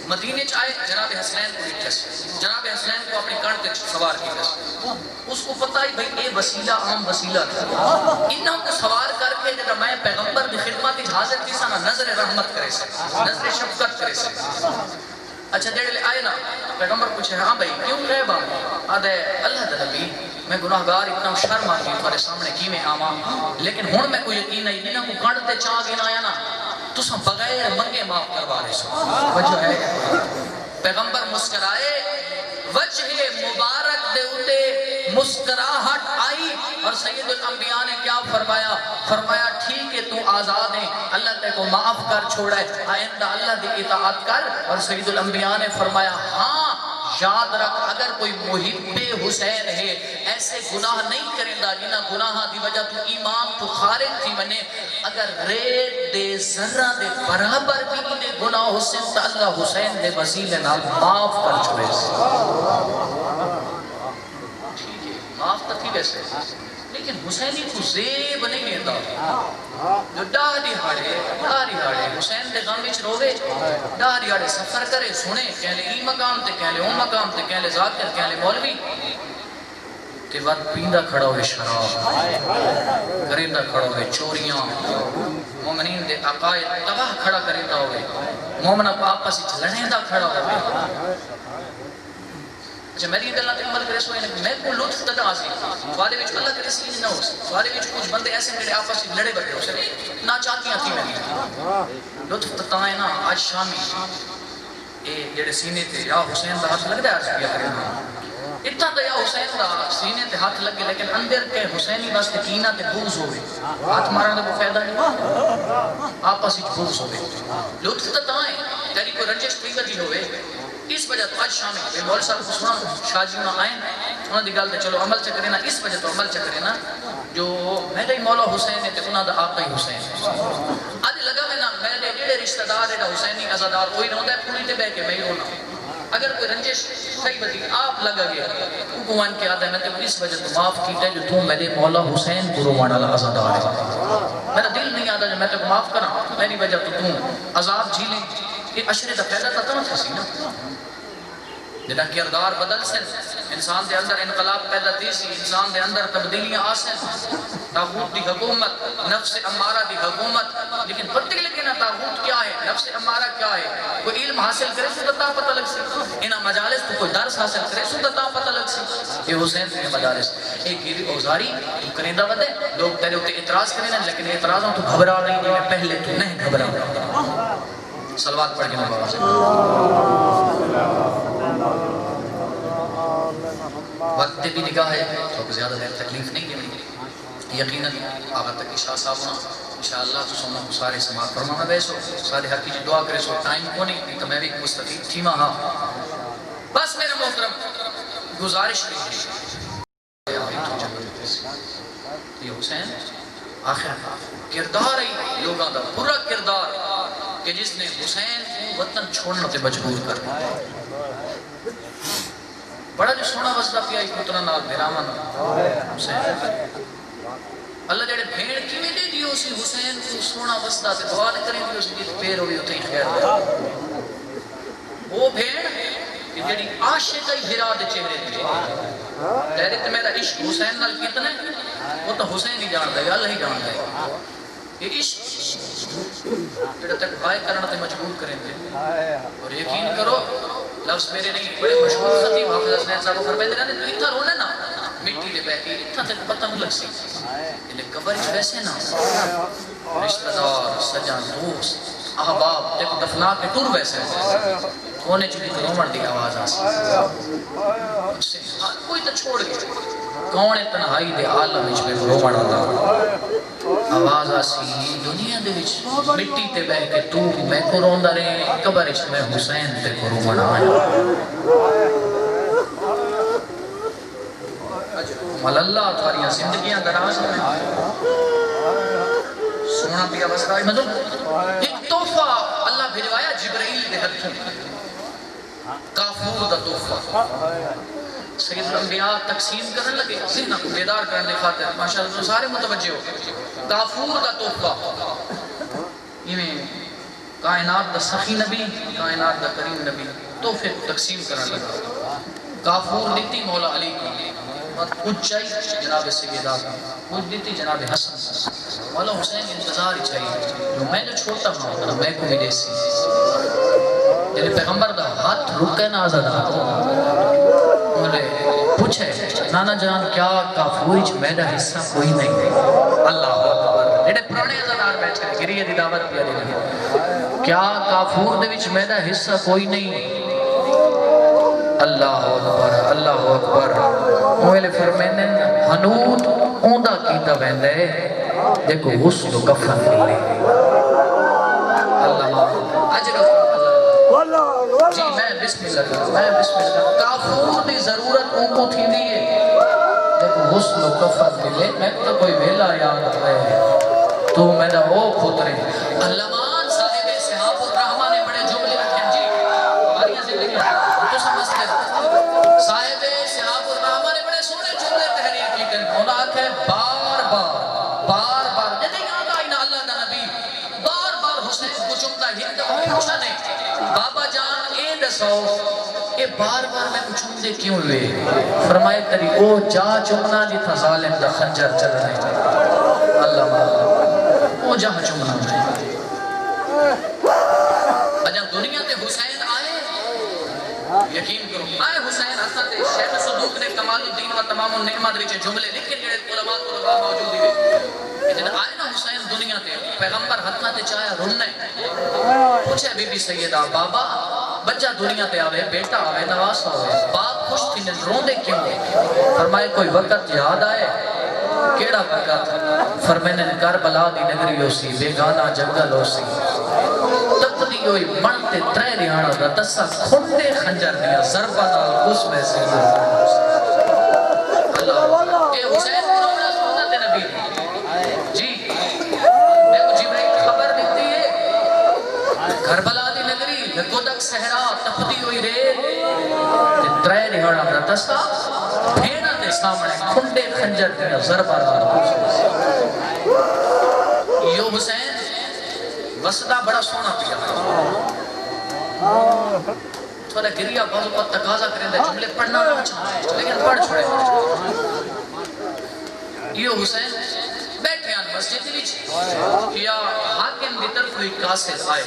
مدینے چاہے جناب حسنین کو دیکھتیس جناب حسنین کو اپنی کانٹ تک سوار کی تیس اس کو پتہ ہی بھئی اے وسیلہ عام وسیلہ تھا انہوں کو سوار کر کے جب میں پیغمبر دی خدمت حاضر تھی سانا نظر رحمت کرے سے نظر شفقت کرے سے اچھا دیڑھ لے آئے نا پیغمبر پوچھے ہاں بھئی کیوں کہے با آدھے اللہ دے نبی میں گناہگار اتنا شرم آگی تمہارے سامنے کی میں آما لیکن ہون میں کوئی یقین نہیں انہوں کو کانٹتے چاہ گے آیا نا تو سب بغیر منگے معاف کروا رہے سو وجہ ہے پیغمبر مسکرائے وجہ مبارک دے اتے مسکراہٹ آئی اور سید الانبیاء نے کیا فرمایا فرمایا ٹھیک ہے تو آزاد ہے اللہ تے کو معاف کر چھوڑا ہے آئندہ اللہ دی اطاعت کر اور سید الانبیاء نے فرمایا ہاں یاد رکھ اگر کوئی محب حسین ہے ایسے گناہ نہیں کریں دا جنہ گناہ دی وجہ تو ایمان تو خارج تھی منے اگر ریت دے ذرہ دے برابر بھی نے گناہ حسین تا اللہ حسین دے وسیلے نال معاف کر چھوڑے ٹھیک ہے معاف تا تھی ویسے لیکن حسینی کو زیب نہیں لیتا جو ڈاری ہاڑے حسین دے غم وچ روے ڈاری ہاڑے سفر کرے سنے کہلے ای مقام تے کہلے اون مقام تے کہلے ذاکر کہلے مولوی تے وقت پیندہ کھڑا ہوئے شراب کریندہ کھڑا ہوئے چوریاں مومنین دے عقائد تباہ کھڑا کریندہ ہوئے مومنہ کو آپس اچھ لڑیندہ کھڑا ہوئے اچھا میری دلہ تے عمل کرے سوئے میں کو لطف تدا آسی وعدے وچ اللہ کرے سین نہ ہو سکے وعدے وچ کچھ بندے ایسے میرے آپس سے لڑے بڑے ہو سکے نا چاہتیاں تھی میں لطف تتائیں نا آج شامی اے جڑے سینے تے یا حسین دا ہاتھ لگ دے عرض کیا کرے اتنا تو یا حسین دا سینے تے ہاتھ لگے لیکن اندر کے حسینی واسطے کینہ تے بغض ہوئے ہاتھ مارنے کو فائدہ نہیں آپس ہی بغض ہوئے لطف تتائیں تیری کوئی رنجش پیغتی ہوئے اس وجہ تو آج شامی مول صاحب کو سنا شاہ جی انہوں آئیں انہوں نے گال دے چلو عمل چکرے نا اس وجہ تو عمل چکرے نا جو میرے مولا حسین ہے انہوں نے آقا ہی حسین آج لگا میں نا میرے جیڑے رشتہ دار ہے حسینی عزادار کوئی نہ ہوتا ہے پوری تے بے کے میں ہی رونا اگر کوئی رنجش صحیح بدی آپ لگا گیا اوپوان کے آتا ہے میں تو اس وجہ تو معاف کیتا ہے جو تم میرے مولا حسین کو روانا عزادار ہے میرا دل نہیں آتا جو میں تو معاف کرا میری وجہ تو تم عذاب جھیلیں یہ عشرے دا پہلا تھا نہ تھا سی نا جنہ کردار بدل سے انسان دے اندر انقلاب پیدا دی سی انسان دے اندر تبدیلیاں آسن تاغوت دی حکومت نفس امارہ دی حکومت لیکن پتہ لگے نا تاغوت کیا ہے نفس امارہ کیا ہے کوئی علم حاصل کرے سو تا پتہ لگ سی انہا مجالس تو کوئی درس حاصل کرے سو تا پتہ لگ سی یہ حسین کے مجالس ایک گیری اوزاری تو کرندہ بدے لوگ تیرے ہوتے اعتراض کریں لیکن اعتراضوں تو گھبرا رہی نہیں پہلے تو نہیں گھبرا صلوات پڑھ کے میں بابا سے وقت بھی نگاہ ہے تو زیادہ دیر تکلیف نہیں ہے یقیناً آقا تک شاہ صاحب ہونا انشاءاللہ تو سننا سارے سماعت فرمانا بیسو سارے حق کی دعا کرے سو ٹائم کو نہیں تو میں بھی مستفید تھی ماں بس میرے محترم گزارش نہیں یہ حسین آخر کردار ہی لوگاں دا پورا کردار کہ جس نے حسین کو وطن چھوڑنا تے مجبور کر بڑا جو سونا وسطہ پیا ایک پترہ نال میرامان حسین اللہ جڑے بھیڑ کی میں دے دیو اسی حسین کو سونا وسطہ تے دعا نہ کریں دیو اسی پیر ہوئی ہوتے ہی خیر دے وہ بھیڑ کہ جڑی عاشق ہی ہرا دے چہرے دے ڈائریکٹ میرا عشق حسین نال کتنے وہ تو حسین ہی جان دے اللہ ہی جان دے یہ عشق جڑے تک بھائی کرنا تے مجبور کریں دے اور یقین کرو لفظ میرے نہیں بڑے مشہور خطیب حافظ حسنین صاحب فرمائے دے تو اتھا رونے نا مٹی لے بیٹھی اتھا تک پتہ نہیں لگ سی انہیں کورج ویسے نا رشتہ دار سجان دوست احباب دیکھو دفنا کے ٹور ویسے کونے چلی تو رومن دی آواز آسی کوئی تو چھوڑ گئے کون تنہائی دے عالم اچھ میں رومن آتا آواز آسی دنیا دے وچ مٹی تے بہ کے تو میں کو روندہ رہے قبر اچھ میں حسین تے کو رومن آیا مل اللہ تھواریاں زندگیاں دراز میں سونا پیا بس رائی مطلب ایک تحفہ اللہ بھیجوایا جبرائیل دے ہتھوں کافور دا تحفہ سید الانبیاء تقسیم کرنے لگے ذہنہ کو بیدار کرنے خاطر ماشاءاللہ سارے متوجہ ہو کافور دا تحفہ یہ میں کائنات دا سخی نبی کائنات دا کریم نبی تحفے تقسیم کرنے لگا کافور دیتی مولا علی کو کچھ چاہیے جناب سیدہ کچھ دیتی جناب حسن مولا حسین انتظار ہی چاہیے جو میں جو چھوٹا ہوں میں کو بھی دیسی یعنی پیغمبر دا ہاتھ رکے نا آزاد مولے پوچھے نانا جان کیا کافوری چھ میرا حصہ کوئی نہیں اللہ اکبر ایڈے پرانے ازادار بیٹھے گریہ دی دعوت پیا دی لگے کیا کافور دے وچ میرا حصہ کوئی نہیں اللہ اکبر اللہ اکبر مویلے فرمینے حنود اوندہ کیتا بہندے دیکھو غسل و کفن ملے اللہ اجر جی میں بسم اللہ کافور دی ضرورت ان کو تھی دیئے دیکھو غسل و کفن ملے میں تو کوئی ویلا یاد رہے تو میرا او پترے علمان صاحب صحاب الرحمہ نے بڑے جملے رکھیں جی ہماری زندگی تو سمجھتے صاحب صحاب الرحمہ نے بڑے سونے جملے تحریر کی کن ہونا کہ بار بار جدے یاد آئی نا اللہ دا نبی بار حسین کو چمتا ہند پوچھا نہیں بابا جان اے دسو اے بار میں کو چمدے کیوں لے فرمائے تری او جا چمنا جی تھا ظالم دا خنجر چل رہے اللہ مالا او جا چمنا میں جب دنیا تے حسین آئے یقین کرو آئے حسین حسن تے شیخ صدوق نے کمال الدین و تمام النعمت ریچے جملے لکھے جڑے علماء موجود ہوئے جن آئے نا حسین دنیا تے پیغمبر حتنا تے چاہیا رننے پوچھے بی بی سیدہ بابا بچہ دنیا تے آوے بیٹا آوے نواز آوے باپ خوش تھی نے روندے کیوں فرمائے کوئی وقت یاد آئے کیڑا وقت فرمینے کربلا دی نگری ہو سی بیگانہ جنگل ہو سی تپتی ہوئی منتے ترے ریانا دا تسا کھنڈے خنجر دیا ضربہ دا اس میں سے اللہ اے حسین رونا سنت نبی جی دیکھو جبرائیل خبر دیتی ہے کربلا دی نگری گودک صحرا تپتی ہوئی ریت ترے ریانا دا تسا بھیڑا دے سامنے کھنڈے خنجر دیا ضربہ دا یو حسین وسطہ بڑا سونا پیا تھوڑا گریہ بہت اوپر تقاضا کریں دے جملے پڑھنا نہ چاہتے لیکن پڑھ چھوڑے یہ حسین بیٹھے آن مسجد وچ کیا حاکم دی طرف ہوئی قاصد آئے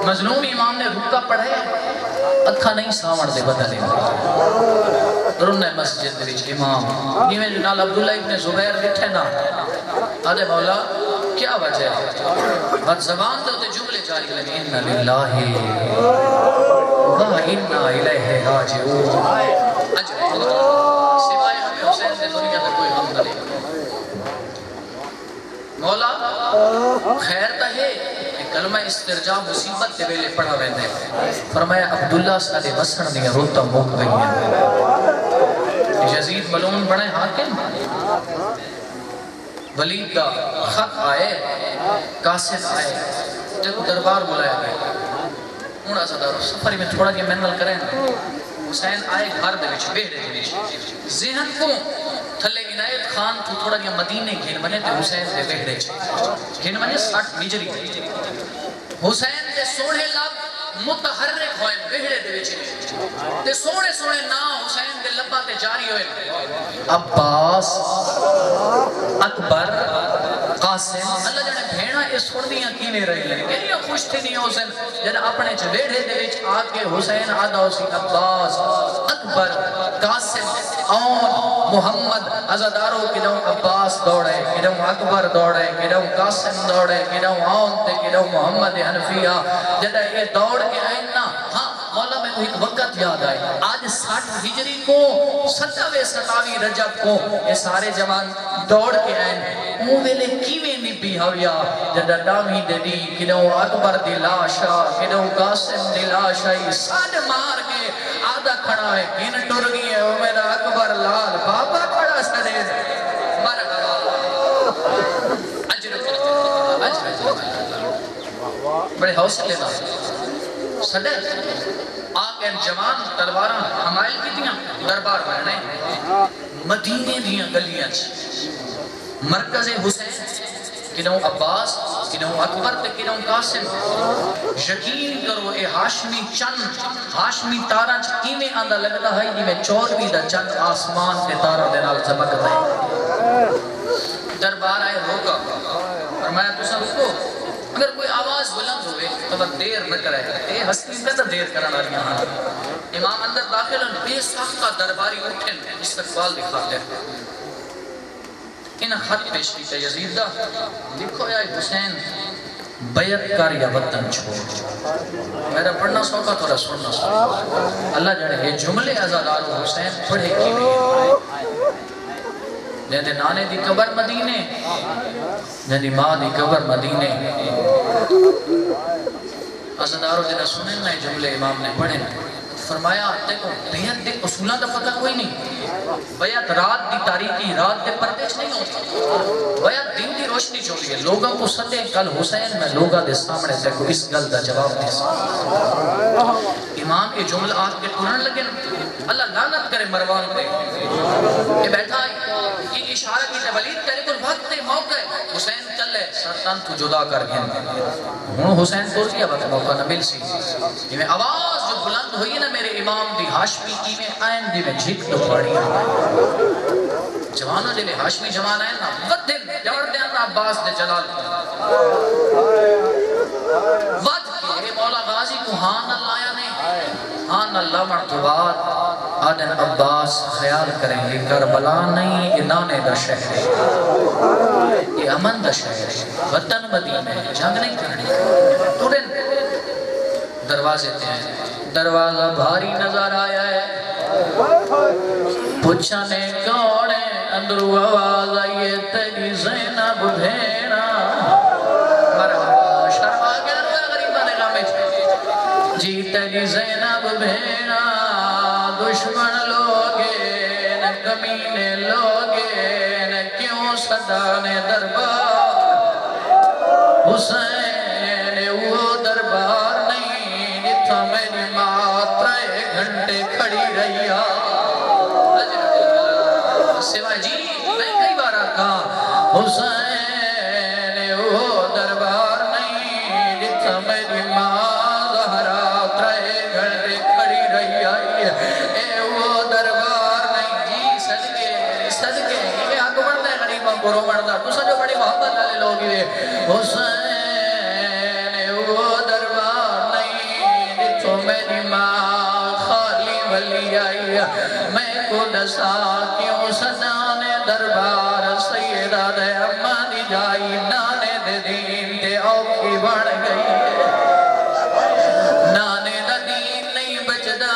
مظلوم امام نے رکا پڑھے اتھا نہیں سامن دے بدلے رنہ مسجد وچ امام یہ میں جنال عبداللہ ابن زبیر بیٹھے نا آدھے مولا کیا وجہ ہے؟ بس زبان دے ہوتے جملے جاری لگے اِنَّ لِلَّهِ وَإِنَّا إِلَيْهِ رَاجِعُونَ اجر اللہ سوائے ہمیں حسین نے دنیا میں کوئی غم نہ لے مولا خیر تا ہے کلمہ استرجاع مصیبت دے ویلے پڑھا ویندے فرمایا عبداللہ سادے وسن دیا روتا موک گئی ہیں یزید ملون بڑے حاکم ولید دا خط آئے قاسم آئے جب دربار بلایا گئے انہا صدر سفری میں تھوڑا جی محنل کریں حسین آئے گھر دے وچ بیڑے دے وچ ذہن کو تھلے عنایت خان تو تھوڑا جی مدینے گھن بنے تے حسین دے بیڑے چ گھن بنے 60 ہجری حسین دے سوڑے لب متحرک ہوئے بیڑے دے وچ تے سوڑے سوڑے نا حسین دے لبا تے جاری ہوئے عباس اکبر قاسم اللہ جانے بھیڑا اس سنیاں کینے رہی لیں کہ یہ خوش تھی نہیں حسین جن اپنے چویڑے دے وچ آکے حسین آدھا اسی عباس اکبر قاسم اون محمد عزدارو کدھوں عباس دوڑے کدھوں اکبر دوڑے کدھوں قاسم دوڑے کدھوں اون تے کدھوں محمد حنفیہ جدہ یہ دوڑ کے آئیں نا ہاں مولا میں کو ایک وقت یاد آئے آج 60 ہجری کو 27 رجب کو یہ سارے جوان دوڑ کے آئیں وہ ویلے کیویں نہیں بھی ہویا جدہ ڈامی دے دی کدھوں اکبر دی لاشا کدھوں قاسم دی لاشا یہ ساڑھ مار کے آدھا کھڑا ہے کین ٹر گئی ہے وہ میرا اکبر لال بابا کھڑا سڑے مرحبا اجر بڑے حوصلے نہ صدر آگے جوان تلواراں حمائل کی دیاں دربار بہنے مدینے دیاں گلیاں مرکز حسین کنوں عباس کنوں اکبر تے کنوں قاسم یقین کرو اے ہاشمی چند ہاشمی تارہ چکیمیں آندھا لگتا ہے جی میں چوروی دا چند آسمان تے تارہ دے نال چمکتا ہے دربار آئے روکا فرمایا تو سب کو اگر کوئی آواز بلند ہوئے تو وہ دیر نہ کرے اے ہستی قدر دیر کرنا رہی ہیں امام اندر داخل بے ساختہ درباری اٹھن استقبال دکھاتے ہیں انہا خط پیش کی تھا یزید دا لکھو یا حسین بیعت کر یا وطن چھوڑ میرا پڑھنا سوکا تھوڑا سننا سوکا اللہ جانے یہ جملے ازادار حسین پڑھے کی بھی جہاں نانے دی قبر مدینے جہاں ماں دی قبر مدینے ازاداروں جنہا سنیں نا جملے امام نے پڑھے فرمایا دیکھو بیعت دے اصولہ دا پتہ کوئی نہیں بیعت رات دی تاریخی رات دے پردیش نہیں ہوتا بیعت دن دی روشنی چولی ہے لوگوں کو صدے کل حسین میں لوگوں دے سامنے دیکھو اس گل دا جواب دے امام کے جملہ آج کے ٹورن لگے اللہ لعنت کرے مروان پہ یہ بیٹھا یہ اشارہ کی تے ولید کرے کل وقت موقع حسین چلے سرطان تو جدا کر گئے ہوں حسین تو کیا بات موقع نبیل سی یہ میں آواز جو بلند ہوئی نا میرے امام دی ہاشمی کی میں آئین دی میں جھک تو پڑی جوانوں جلے ہاشمی جوان آئین نا ودھن جوڑ دے اندہ عباس دے جلال ود کے مولا غازی کو ہاں اللہ آیا نہیں ہاں اللہ مرتبات آدھن عباس خیال کریں یہ کربلا نہیں یہ نانے دا شہر ہے یہ امن دا شہر ہے وطن مدینہ ہے جنگ نہیں کرنی تورن دروازے تے ہیں دروازہ بھاری نظر آیا ہے پوچھنے کوڑے اندرو آواز آئیے تیری زینب بھیڑا مرحبا شرما کے روئے غریبہ نے غامج جی تیری زینب بھیڑا دشمن لوگے نہ کمینے لوگے نہ کیوں صدانے دربار حسین وہ دربار نہیں جتا میری ماترہ گھنٹے کھڑی رہیا سوائے جی میں کئی بار آکا حسین وہ دربار نہیں جتا میری ماں زہرہ 3 گھنٹے کھڑی رہیا اے وہ دربار نہیں جی صدقے صدقے یہ حق بڑھتا ہے غریباں کو رو بڑھتا تو سجو بڑی محبت والے لوگ ہوئے حسین وہ دربار نہیں جتو میری ماں خالی ولی آئی میں کو دسا کیوں سجانے دربار سیدہ دے اماں دی جائی نانے دین تے اوکھی بڑھ گئی ہے نانے دا دین نہیں بچدا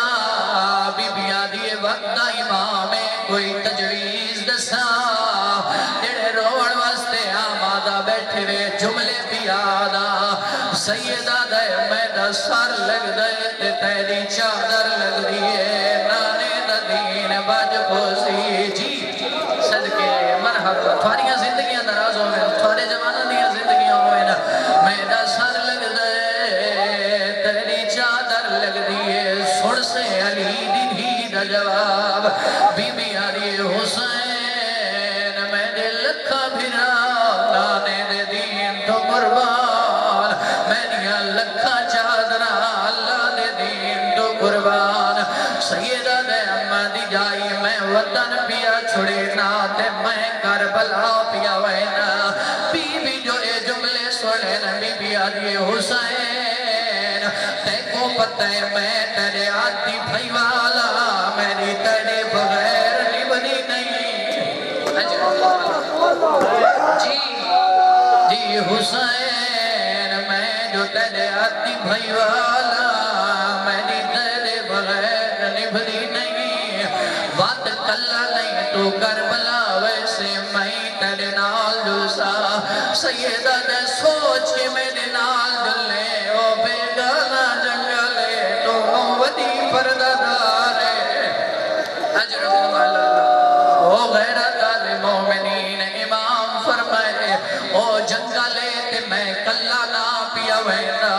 بی بی آدھی وقت دا امام ہے کوئی تجویز دسا جڑے روڑ واسطے آمادہ بیٹھے وے جملے پیادا سیدہ دے میں دا سر لگ دے تے تیری چادر لگ دیئے نانے دا دین بج پوسی جی صدقے مرحبا تھواریاں زندگیاں دراز ہوئے تھوارے جوانہ دیاں زندگیاں ہوئے میں دا سر لگ دے تیری چادر لگ دیئے سڑ سے علی دی دھی دا جواب بی بی آدھی حسین میں دے لکھا بھرا نانے دے دین تو قربان میں دیا لکھا چادرہ اللہ دے دین تو قربان سیدہ دے اماں دی جائی میں وطن پیا چھڑے نا تے میں کربلا پیا وینا بی بی جو اے جملے سوڑے نا بی بی آدھی حسین تے کو پتہ ہے میں تیرے آدھی بھائی والا میری تیرے بغیر نبنی نہیں جی جی حسین میں جو تیرے آدھی بھائی والا میری تیرے بغیر نبنی نہیں بات کلا نہیں تو کربلا ویسے میں تیرے نال جلسا سیدہ دے سوچ کے میرے نال جلے او بیگانا جنگلے تو ودی پرددارے اجرکم اللہ او غیرت المومنین امام فرمائے او جنگلے تے میں کلا نا پیا وینا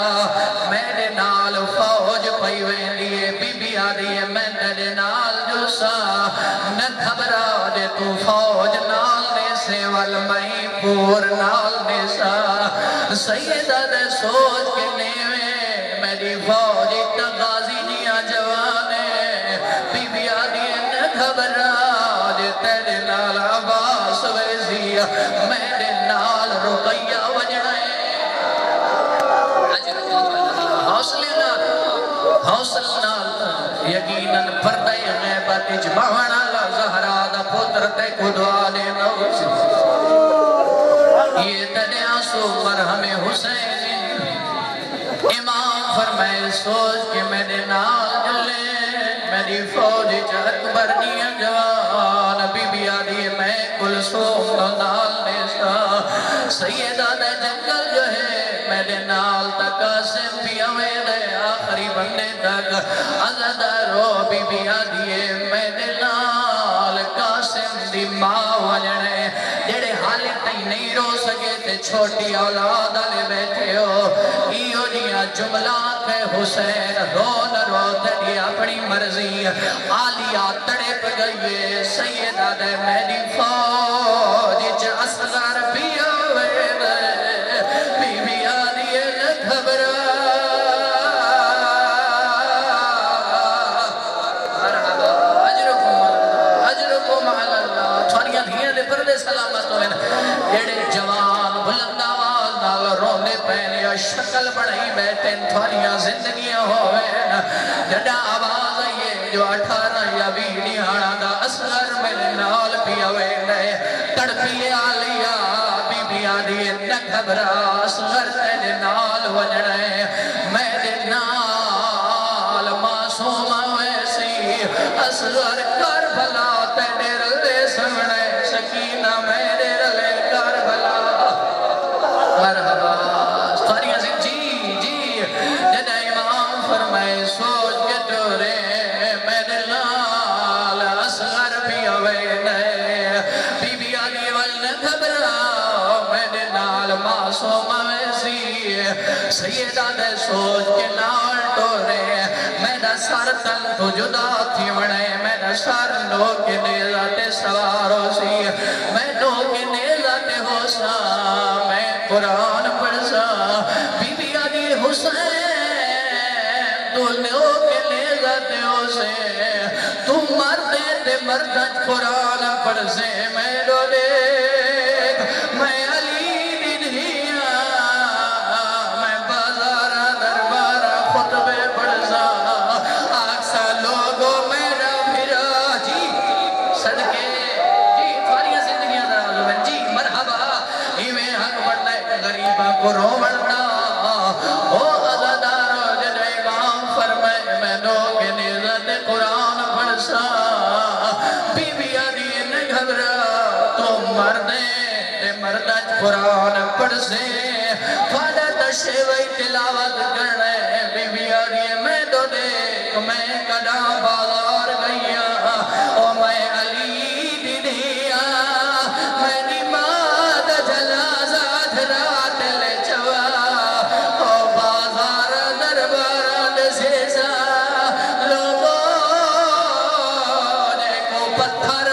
میرے نال فوج پئی ویندیے بی بی آدھی میں تیرے نال جلسا نہ گھبرا دے تو فوج نال نے سے والمئی پور نال نے سا سیدہ دے سوچ کے نیوے میری فوج غازی نیا جوانے بی بی آدھی نہ گھبرا دے تیرے نال عباس ویزی میرے نال رقیہ وجڑے حوصلہ نال یقیناً پردے غیبت اجمعنا لزہرہ دا پتر تے کو دعا دے نوزی یہ تیرے آنسو مرہم حسین امام فرمائے سوچ کے میرے نال جلے میری فوج اکبر نیا جوان بی بی آدھی میں کل سوم نال نیسا سیدہ دے جنگل جو ہے میرے نال تک قاسم پیا میں دے آخری بندے تک عزدارو بی بی آدھی میرے نال قاسم دی ماں وجنے جڑے حالے تئی نہیں رو سکے تے چھوٹی اولاد آلے بیٹھے ہو ایو جیا جملہ کہ حسین رو نہ رو تیری اپنی مرضی آلیا تڑپ گئیے سیدہ دے میری فوج اصغر پیا ہوئے دے بی بی آدھی گھبرا اجرکم اللہ تھوڑیاں دھیاں دے پردے سلامت ہوئے جڑے جوان بلند آواز نال رونے پہنے یا شکل بڑھائی بیٹھیں تھوڑیاں زندگیاں ہوئے جڑا آواز آئیے جو 18 یا 20 نیانا دا اصغر میرے نال پیا ہوئے تڑپی آلیا بی بی آدھی نہ گھبرا اصغر تیرے نال وجڑے میرے نال معصوم ویسی اصغر کربلا تیرے رلے سمنے سکینہ میرے رلے کربلا مرحبا ستاریاں سے جی جی جدہ امام فرمائے سوچ کے ٹورے میرے نال اصغر بھی ہوئے نئے بی بی آدھی والن گھبرا میرے نال معصوم ویسی سیدہ دے سوچ کے نال ٹورے میرا سر تن تو جدا تھی وڑے میرا سر نو کے نیزاتے سوارو سی میں نو کے نیزاتے ہو سا میں قرآن پڑھ سا بی بی آدھی حسین تو نو کے نیزاتے ہو سے تم مردے تے مردج قرآن پڑھ سے میں رو دیکھ میں علی دی دھیاں میں بازارہ دربارہ خطبے پڑھ سا آکسا لوگوں میرا بھرا جی صدقے جی تھواریاں زندگیاں دراز ہوئے جی مرحبا ہی میں حق بڑھنا ہے غریبہ کو رومڑنا او عزادارو جد امام فرمائے میں دو کے نیزت قرآن پڑھسا بی بی آدھی نہیں گھبرا تو مردے تے مردج قرآن پڑھسے فادہ تشیوئی تلاوت کرنے بی بی آدھی میں دو دیکھ میں کڑا بازار گئیا او میں علی دی دیا میں دی ماد جنازہ دھرات لے چوا او بازار درباران سیسا لوگوں جے کو پتھر